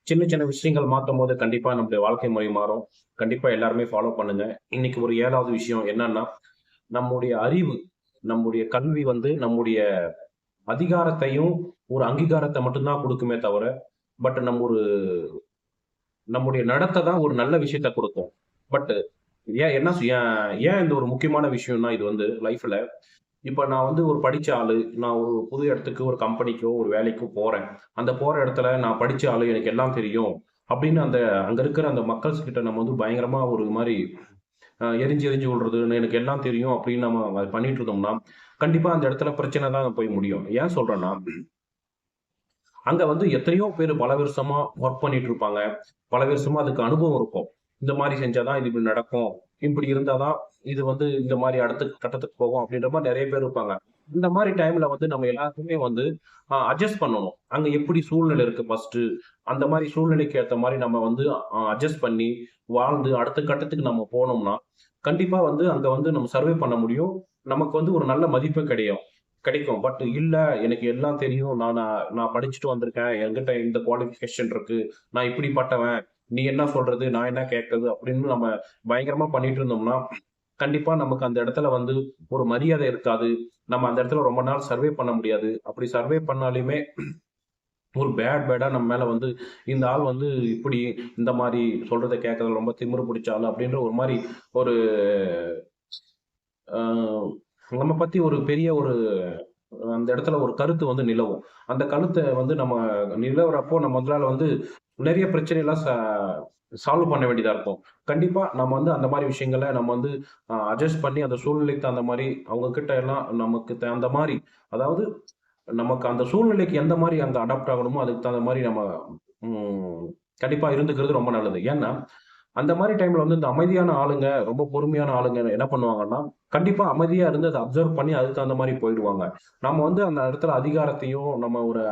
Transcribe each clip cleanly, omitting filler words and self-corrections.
சின்ன சின்ன விஷயங்கள் மாத்தும் போது கண்டிப்பா நம்முடைய வாழ்க்கை முறை மாறும். கண்டிப்பா எல்லாருமே ஃபாலோ பண்ணுங்க. இன்னைக்கு ஒரு 7வது விஷயம் என்னன்னா, நம்முடைய அறிவு, நம்முடைய கல்வி வந்து நம்முடைய அதிகாரத்தையும், ஒரு அங்கீகாரத்த மட்டும் தான் குடுக்குமே தவிர, பட் நம்முடைய நடத்தை தான் ஒரு நல்ல விஷயத்த குடுக்கும். பட் ஏன் என்ன ஏன் ஏன் இந்த ஒரு முக்கியமான விஷயம்னா, இது வந்து லைஃப்ல இப்ப நான் வந்து ஒரு படிச்ச ஆளு. நான் ஒரு புது இடத்துக்கு, ஒரு கம்பெனிக்கோ, ஒரு வேலைக்கோ போறேன். அந்த போற இடத்துல நான் படிச்ச ஆளு, எனக்கு எல்லாம் தெரியும். அப்படின்னு அங்க இருக்கிற அந்த மக்கள்ஸ் கிட்ட நம்ம வந்து பயங்கரமா ஒரு மாரி எரிஞ்சு எரிஞ்சு விழுறது, எனக்கு எல்லாம் தெரியும் அப்படின்னு நம்ம அத பண்ணிட்டு இருந்தோம்னா, கண்டிப்பா அந்த இடத்துல பிரச்சனை தான் போய் முடியும். ஏன் சொல்றேன்னா, அங்க வந்து எத்தனையோ பேரு பல வருஷமா வொர்க் பண்ணிட்டு இருப்பாங்க. பல வருஷமா அதுக்கு அனுபவம் இருக்கும். இந்த மாரி செஞ்சா தான் இது இப்படி நடக்கும். இப்படி இருந்தா தான் இது வந்து இந்த மாரி அடுத்த கட்டத்துக்கு போகும் அப்படின்ற மாரி நெறைய பேர் இருப்பாங்க. இந்த மாரி டைம்ல வந்து நம்ம எல்லாருக்குமே வந்து அட்ஜஸ்ட் பண்ணணும். அங்க எப்படி சூழ்நிலை இருக்கு ஃபர்ஸ்ட்டு. அந்த மாரி சூழ்நிலைக்கு ஏத்த மாரி நம்ம வந்து அட்ஜஸ்ட் பண்ணி வாழ்ந்து அடுத்த கட்டத்துக்கு நம்ம போனோம்னா, கண்டிப்பா வந்து அங்க வந்து நம்ம சர்வே பண்ண முடியும். நமக்கு வந்து ஒரு நல்ல மதிப்பு கிடைக்கும். பட் இல்ல எனக்கு எல்லாம் தெரியும். நான் படிச்சுட்டு வந்திருக்கேன். என்கிட்ட இந்த குவாலிஃபிகேஷன் இருக்கு. நான் இப்படிப்பட்டவன். நீ என்ன சொல்றது? நான் என்ன கேட்கறது? அப்படின்னு நம்ம பயங்கரமா பண்ணிட்டு இருந்தோம்னா, கண்டிப்பா நமக்கு அந்த இடத்துல வந்து ஒரு மரியாதை இருக்காது. நம்ம அந்த இடத்துல ரொம்ப நாள் சர்வே பண்ண முடியாது. அப்படி சர்வே பண்ணாலுமே ஒரு பேடா நம்ம மேல வந்து இந்த ஆள் வந்து இப்படி இந்த மாரி சொல்றத கேட்கறதுல ரொம்ப திமிரு பிடிச்ச ஆளு அப்படின்ற ஒரு மாரி ஒரு அ நம்ம பத்தி ஒரு பெரிய ஒரு அந்த இடத்துல ஒரு கருத்து வந்து நிலவும். அந்த கருத்த வந்து நம்ம நிலவுறப்போ நம்ம முதலாள வந்து நெறைய பிரச்சனைலாம் சால்வ் பண்ண வேண்டியதா இருக்கும். கண்டிப்பா நம்ம வந்து அந்த மாரி விஷயங்கள நம்ம வந்து அட்ஜஸ்ட் பண்ணி அந்த சூழ்நிலைக்கு தகுந்த மாரி அவங்க கிட்ட எல்லாம் நமக்கு தகுந்த மாரி அதாவது நமக்கு அந்த சூழ்நிலைக்கு எந்த மாரி அங்க அடாப்ட் ஆகணுமோ, அதுக்கு தகுந்த மாரி நம்ம ம் கண்டிப்பா இருந்துக்கிறது ரொம்ப நல்லது. ஏன்னா, அந்த மாரி டைம்ல வந்து இந்த அமைதியான ஆளுங்க, ரொம்ப பொறுமையான ஆளுங்க என்ன பண்ணுவாங்கன்னா, கண்டிப்பா அமைதியா இருந்து அத அப்சர்வ் பண்ணி அதுக்கு தகுந்த மாரி போயிடுவாங்க. நம்ம வந்து அந்த இடத்துல அதிகாரத்தையும், நம்ம ஒரு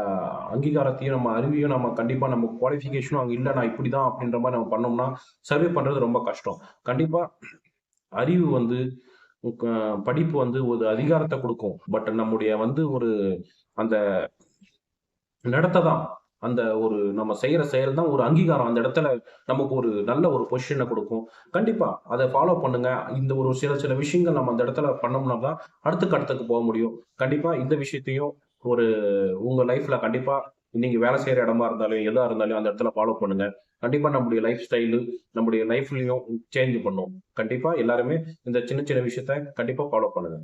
அங்கீகாரத்தையும், நம்ம அறிவையும் நம்ம கண்டிப்பா நம்ம குவாலிஃபிகேஷனும் அங்க இல்ல நான் இப்படிதான் அப்படின்ற மாரி நம்ம பண்ணோம்னா, சர்வே பண்றது ரொம்ப கஷ்டம். கண்டிப்பா அறிவு வந்து க படிப்பு வந்து ஒரு அதிகாரத்த குடுக்கும். பட் நம்முடைய வந்து ஒரு அந்த நடத்த தான். அந்த ஒரு நம்ம செய்யற செயல் தான் ஒரு அங்கீகாரம். அந்த இடத்துல நமக்கு ஒரு நல்ல ஒரு பொசிஷன குடுக்கும். கண்டிப்பா அத ஃபாலோ பண்ணுங்க. இந்த ஒரு சில சில விஷயங்கள் நம்ம அந்த இடத்துல பண்ணோம்னா தான் அடுத்த கட்டத்துக்கு போ முடியும். கண்டிப்பா இந்த விஷயத்தையும் ஒரு உங்க லைஃப்ல கண்டிப்பா நீங்க வேலை செய்ற இடமா இருந்தாலும், எதா இருந்தாலும் அந்த இடத்துல ஃபாலோ பண்ணுங்க. கண்டிப்பா நம்முடைய லைஃப் ஸ்டைலு, நம்முடைய லைஃப்லயும் சேஞ்ச் பண்ணும். கண்டிப்பா எல்லாருமே இந்த சின்ன சின்ன விஷயத்த கண்டிப்பா ஃபாலோ பண்ணுங்க.